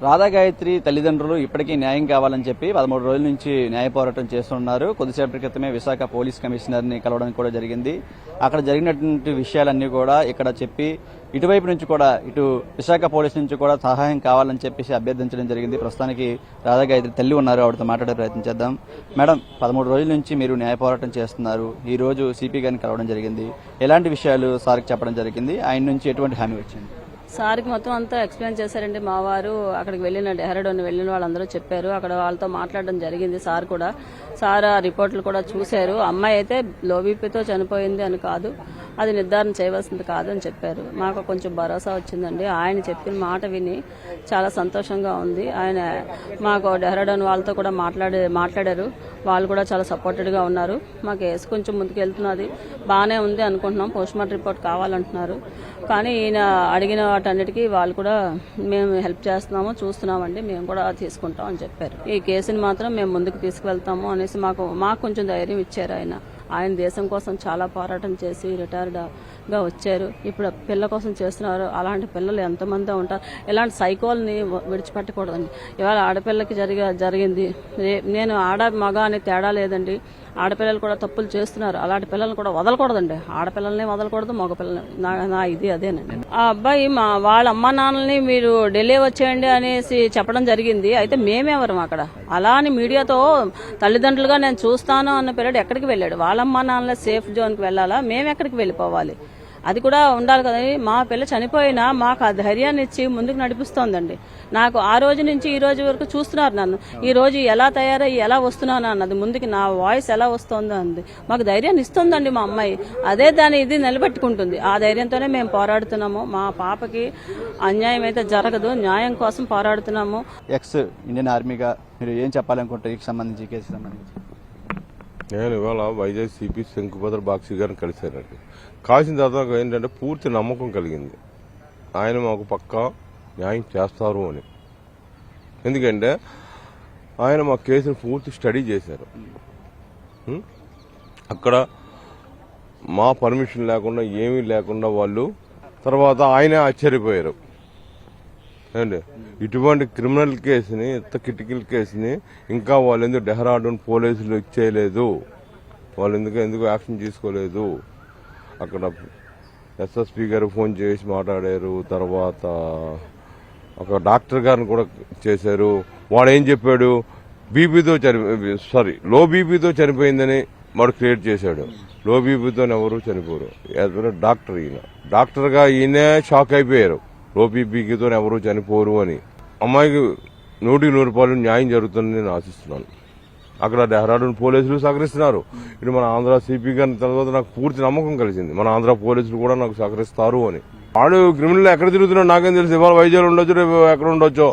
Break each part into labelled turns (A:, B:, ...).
A: రాధా గాయత్రి తల్లిదండ్రులు ఇప్పటికీ న్యాయం కావాలని చెప్పి 13 రోజుల నుంచి న్యాయ పోరాటం చేస్తున్నారు. కొద్దిసేపటి క్రితమే విశాఖ పోలీస్ కమిషనర్ ని కలవడం కూడా జరిగింది. అక్కడ జరిగినటువంటి విషయాలన్నీ కూడా ఇక్కడ చెప్పి ఇటువైపు నుంచి కూడా ఇటు విశాఖ పోలీస్ నుంచి కూడా సహాయం కావాలని చెప్పేసి అభ్యర్థించడం జరిగింది. ప్రస్తుతానికి రాధా గాయత్రి తల్లి ఉన్నారు, ఆవిడతో మాట్లాడే ప్రయత్నం చేద్దాం. మేడం, 13 రోజుల నుంచి మీరు న్యాయ పోరాటం చేస్తున్నారు. ఈ రోజు సిపి గారిని కలవడం జరిగింది. ఎలాంటి విషయాలు సార్కి చెప్పడం జరిగింది? ఆయన నుంచి ఎటువంటి హామీ వచ్చింది?
B: సార్కి మొత్తం అంతా ఎక్స్ప్లెయిన్ చేశారండి. మా వారు అక్కడికి వెళ్ళిన డెహ్రాడూన్ వెళ్ళిన వాళ్ళందరూ చెప్పారు. అక్కడ వాళ్ళతో మాట్లాడడం జరిగింది. సార్ కూడా సార్ ఆ రిపోర్ట్లు కూడా చూశారు. అమ్మాయి అయితే లో బీపీతో చనిపోయింది అని కాదు, అది నిర్ధారణ చేయవలసింది కాదు అని చెప్పారు. మాకు కొంచెం భరోసా వచ్చిందండి. ఆయన చెప్పిన మాట విని చాలా సంతోషంగా ఉంది. ఆయన మాకు డెహ్రాడూన్ వాళ్ళతో కూడా మాట్లాడారు. వాళ్ళు కూడా చాలా సపోర్టెడ్గా ఉన్నారు. మా కేసు కొంచెం ముందుకు వెళ్తున్నది, బాగానే ఉంది అనుకుంటున్నాం. పోస్ట్మార్టం రిపోర్ట్ కావాలంటున్నారు. కానీ ఈయన అడిగిన వాటన్నిటికీ వాళ్ళు కూడా మేము హెల్ప్ చేస్తున్నాము, చూస్తున్నామండి, మేము కూడా తీసుకుంటాం అని చెప్పారు. ఈ కేసుని మాత్రం మేము ముందుకు తీసుకువెళ్తాము అనేసి మాకు కొంచెం ధైర్యం ఇచ్చారు. ఆయన దేశం కోసం చాలా పోరాటం చేసి రిటైర్డ్ గా వచ్చారు. ఇప్పుడు పిల్ల కోసం చేస్తున్నారు. అలాంటి పిల్లలు ఎంతమంది ఉంటారు. ఇలాంటి సైకోల్ని విడిచిపెట్టకూడదండి. ఇవాళ ఆడపిల్లకి జరిగింది. నేను ఆడ మగ అనే తేడా లేదండి. ఆడపిల్లలు కూడా తప్పులు చేస్తున్నారు. అలాంటి పిల్లల్ని కూడా వదలకూడదండి. ఆడపిల్లల్ని వదలకూడదు, మగపిల్లల్ని. నా ఇది అదేనండి. ఆ అబ్బాయి వాళ్ళ అమ్మ నాన్నల్ని మీరు ఢిల్లీ వచ్చేయండి అనేసి చెప్పడం జరిగింది. అయితే మేమెవరం అక్కడ? అలా అని మీడియాతో తల్లిదండ్రులుగా నేను చూస్తాను అన్న పిల్లడు ఎక్కడికి వెళ్ళాడు? వాళ్ళ అమ్మ నాన్నలే సేఫ్ జోన్కి వెళ్ళాలా? మేము ఎక్కడికి వెళ్ళిపోవాలి? అది కూడా ఉండాలి కదండి. మా పిల్ల చనిపోయినా మాకు ఆ ధైర్యాన్ని ఇచ్చి ముందుకు నడిపిస్తోందండి. నాకు ఆ రోజు నుంచి ఈ రోజు వరకు చూస్తున్నారు నన్ను. ఈ రోజు ఎలా తయారయ్యి ఎలా వస్తున్నాను అన్నది, ముందుకి నా వాయిస్ ఎలా వస్తుందో అన్నది మాకు ధైర్యాన్ని ఇస్తుందండి మా అమ్మాయి. అదే ఇది నిలబెట్టుకుంటుంది. ఆ ధైర్యంతోనే మేము పోరాడుతున్నాము. మా పాపకి అన్యాయం అయితే జరగదు, న్యాయం కోసం పోరాడుతున్నాము.
A: ఎక్స్ ఇండియన్ ఆర్మీగా మీరు ఏం చెప్పాలనుకుంటారు ఈ సంబంధించి కేసు సంబంధించి?
C: నేను ఇవాళ వైజాగ్ సిపి శంకుభద్ర బాక్షి గారిని కలిశానండి. కాల్చిన తర్వాత ఏంటంటే పూర్తి నమ్మకం కలిగింది ఆయన మాకు పక్కా న్యాయం చేస్తారు అని. ఎందుకంటే ఆయన మా కేసును పూర్తి స్టడీ చేశారు. అక్కడ మా పర్మిషన్ లేకుండా ఏమీ లేకుండా వాళ్ళు తర్వాత ఆయనే ఆశ్చర్యపోయారు. అండి ఇటువంటి క్రిమినల్ కేసుని, ఇంత క్రిటికల్ కేసుని ఇంకా వాళ్ళు ఎందుకు డెహ్రాడూన్ పోలీసులు ఇచ్చేయలేదు, వాళ్ళు ఎందుకు యాక్షన్ తీసుకోలేదు? అక్కడ ఎస్ఎస్పీ గారు ఫోన్ చేసి మాట్లాడారు. తర్వాత ఒక డాక్టర్ గారిని కూడా చేశారు. వాడు ఏం చెప్పాడు? లో బీపీతో చనిపోయిందని వాడు క్రియేట్ చేశాడు. లో బీపీతో ఎవరు చనిపోరు. డాక్టర్ డాక్టర్గా ఈయనే షాక్ అయిపోయారు. లో బీపీతో ఎవరు చనిపోరు అని. అమ్మాయికి 100% న్యాయం జరుగుతుందని నేను ఆశిస్తున్నాను. అక్కడ డెహ్రాడూన్ పోలీసులు సహకరిస్తున్నారు. ఇటు మన ఆంధ్ర సిపి గారి తర్వాత నాకు పూర్తి నమ్మకం కలిసింది. మన ఆంధ్ర పోలీసులు కూడా నాకు సహకరిస్తారు అని. వాడు క్రిమినల్ ఎక్కడ తిరుగుతున్నాడు నాకేం తెలుసు. ఇవాళ వైజాగ్ ఉండొచ్చు, రేపు ఎక్కడ ఉండొచ్చో.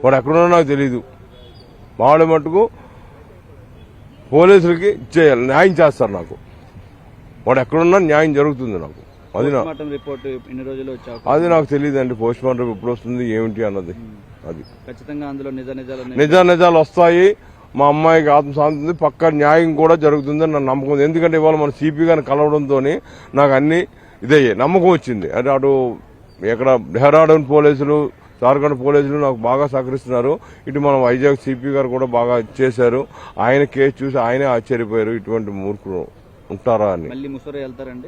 C: వాడు ఎక్కడున్నా నాకు తెలీదు. వాడు మటుకు పోలీసులకి న్యాయం చేస్తారు. నాకు వాడు ఎక్కడున్నా న్యాయం జరుగుతుంది. నాకు అది నాకు తెలియదండి. పోస్ట్ మార్టం ఎప్పుడు వస్తుంది ఏమిటి అన్నది. అది
A: ఖచ్చితంగా అందులో
C: నిజాలు వస్తాయి. మా అమ్మాయికి ఆత్మశాంతి, పక్క న్యాయం కూడా జరుగుతుందని నా నమ్మకం ఉంది. ఎందుకంటే ఇవాళ మన సిపి గారిని కలవడంతో నాకు అన్ని ఇదే నమ్మకం వచ్చింది. అంటే అటు ఎక్కడ డెహ్రాడూన్ పోలీసులు, జార్ఖండ్ పోలీసులు నాకు బాగా సహకరిస్తున్నారు. ఇటు మన వైజాగ్ సిపి గారు కూడా బాగా చేశారు. ఆయన కేసు చూసి ఆయనే ఆశ్చర్యపోయారు. ఇటువంటి మూర్ఖులు ఉంటారా అని.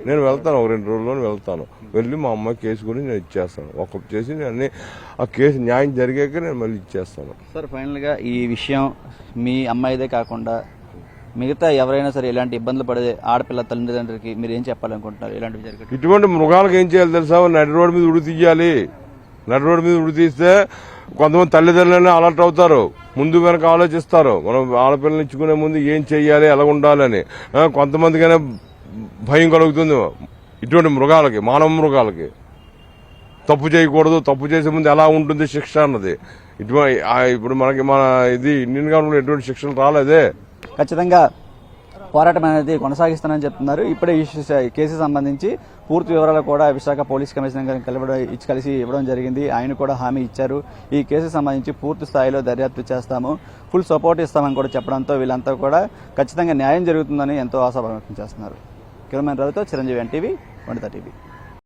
C: నేను వెళ్తాను, ఒక 2 రోజుల్లో వెళ్తాను. వెళ్ళి మా అమ్మాయి కేసు గురించి నేను ఇచ్చేస్తాను. ఒక చేసి నేను ఆ కేసు న్యాయం జరిగాక నేను మళ్ళీ ఇచ్చేస్తాను.
A: సార్, ఫైనల్ గా ఈ విషయం మీ అమ్మాయిదే కాకుండా మిగతా ఎవరైనా సరే ఇలాంటి ఇబ్బందులు పడే ఆడపిల్ల తల్లిదండ్రులకి మీరు ఏం చెప్పాలనుకుంటున్నారు? ఇలాంటివి జరిగే
C: ఇటువంటి మృగాలకు ఏం చేయాలి తెలుసా? నడి రోడ్డు మీద ఉడి తీయాలి. నడి రోడ్డు మీద ఉడి తీస్తే కొంతమంది తల్లిదండ్రులనే అలర్ట్ అవుతారు, ముందు వెనక ఆలోచిస్తారు. మనం ఆడపిల్లలు ఇచ్చుకునే ముందు ఏం చెయ్యాలి, ఎలా ఉండాలని. కొంతమందికైనా భయం కలుగుతుంది. ఇటువంటి మృగాలకి, మానవ మృగాలకి తప్పు చేయకూడదు, తప్పు చేసే ముందు ఎలా ఉంటుంది శిక్ష అన్నది. ఇప్పుడు మనకి మన ఇండియన్ గవర్నమెంట్ ఎటువంటి శిక్షలు రాలేదే.
A: ఖచ్చితంగా పోరాటం అనేది కొనసాగిస్తానని చెప్తున్నారు. ఇప్పుడే ఈ కేసు సంబంధించి పూర్తి వివరాలు కూడా విశాఖ పోలీస్ కమిషనర్ గారిని కలిసి ఇవ్వడం జరిగింది. ఆయన కూడా హామీ ఇచ్చారు. ఈ కేసు సంబంధించి పూర్తి స్థాయిలో దర్యాప్తు చేస్తాము, ఫుల్ సపోర్ట్ ఇస్తామని కూడా చెప్పడంతో వీళ్ళంతా కూడా ఖచ్చితంగా న్యాయం జరుగుతుందని ఎంతో ఆశాభావం వ్యక్తం చేస్తున్నారు. కెమెరామెన్ రవితో చిరంజీవి, ఎన్టీవీ, 130 టీవీ.